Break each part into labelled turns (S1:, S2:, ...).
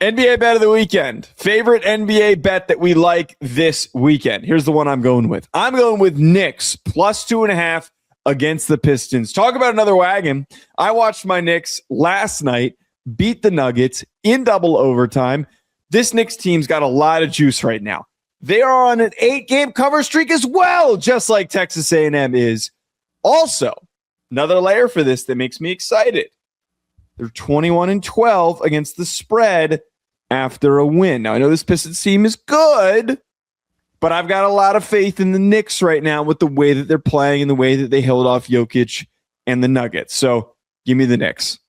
S1: NBA bet of the weekend. Favorite NBA bet that we like this weekend. Here's the one I'm going with. I'm going with Knicks plus 2.5 against the Pistons. Talk about another wagon. I watched my Knicks last night beat the Nuggets in double overtime. This Knicks team's got a lot of juice right now. They are on an 8-game cover streak as well, just like Texas A&M is. Also, another layer for this that makes me excited. They're 21-12 against the spread after a win. Now, I know this Pistons team is good, but I've got a lot of faith in the Knicks right now with the way that they're playing and the way that they held off Jokic and the Nuggets. So give me the Knicks.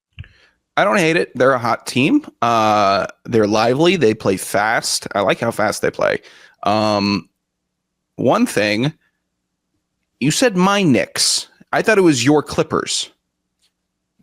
S2: I don't hate it. They're a hot team. They're lively. They play fast. I like how fast they play. One thing, you said my Knicks. I thought it was your Clippers.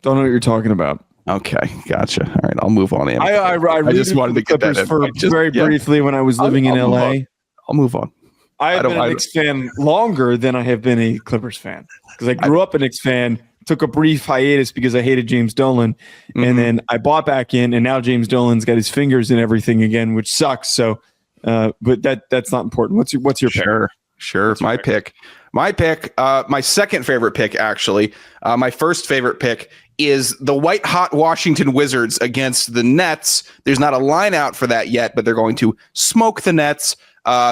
S1: Don't know what you're talking about.
S2: Okay, gotcha. All right, I'll move on.
S1: I
S2: just wanted to get that in.
S1: For very briefly when I was living in LA.
S2: I'll move on.
S1: I have been a Knicks fan longer than I have been a Clippers fan because I grew up a Knicks fan, took a brief hiatus because I hated James Dolan, and then I bought back in, and now James Dolan's got his fingers in everything again, which sucks. So, but that's not important. What's your pick?
S2: Sure. My pick. My second favorite pick, actually. My first favorite pick is the white hot Washington Wizards against the Nets. There's not a line out for that yet, but they're going to smoke the Nets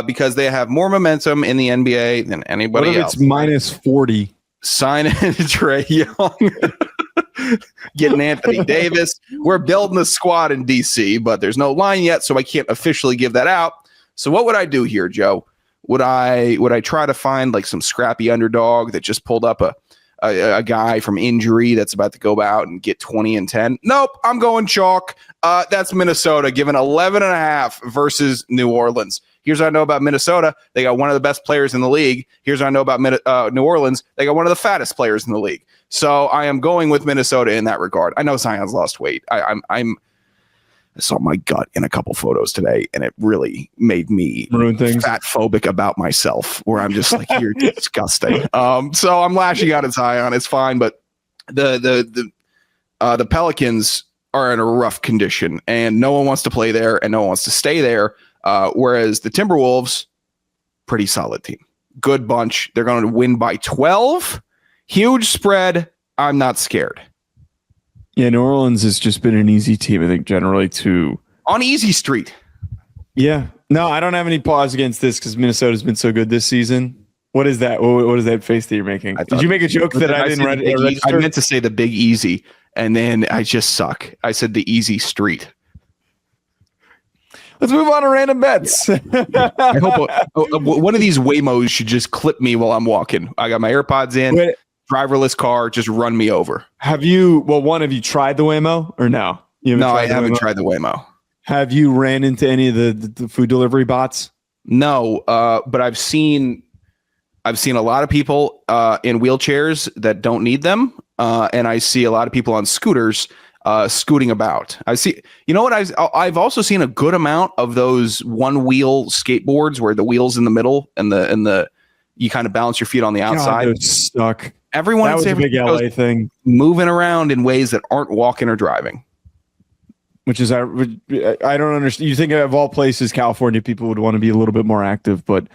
S2: because they have more momentum in the NBA than anybody else.
S1: It's minus 40.
S2: Sign in Trae Young. Getting Anthony Davis. We're building the squad in DC, but there's no line yet, so I can't officially give that out. So what would I do here, Joe? Would I try to find like some scrappy underdog that just pulled up a guy from injury that's about to go out and get 20 and 10? Nope, I'm going chalk. That's Minnesota, given 11.5 versus New Orleans. Here's what I know about Minnesota. They got one of the best players in the league. Here's what I know about New Orleans. They got one of the fattest players in the league. So I am going with Minnesota in that regard. I know Zion's lost weight. I saw my gut in a couple photos today, and it really made me fat phobic about myself, where I'm just like, you're disgusting. So I'm lashing out at Zion. It's fine, but the Pelicans are in a rough condition, and no one wants to play there, and no one wants to stay there. Whereas the Timberwolves, pretty solid team, good bunch. They're going to win by 12, huge spread. I'm not scared.
S1: Yeah, New Orleans has just been an easy team, I think, generally
S2: on easy street.
S1: Yeah. No, I don't have any pause against this because Minnesota's been so good this season. What is that? What is that face that you're making? Did you make a joke that I didn't register?
S2: I meant to say the big easy, and then I just suck. I said the easy street.
S1: Let's move on to random bets.
S2: I hope one of these Waymos should just clip me while I'm walking. I got my AirPods in. Driverless car, just run me over.
S1: Have you tried the Waymo or no?
S2: No, I haven't tried the Waymo.
S1: Have you ran into any of the food delivery bots?
S2: No, but I've seen a lot of people in wheelchairs that don't need them, and I see a lot of people on scooters scooting about. I see. You know what? I've also seen a good amount of those one-wheel skateboards where the wheel's in the middle and the you kind of balance your feet on the outside.
S1: God, stuck.
S2: Everyone
S1: that was a big LA thing,
S2: moving around in ways that aren't walking or driving.
S1: Which is I don't understand. You think of all places, California people would want to be a little bit more active, but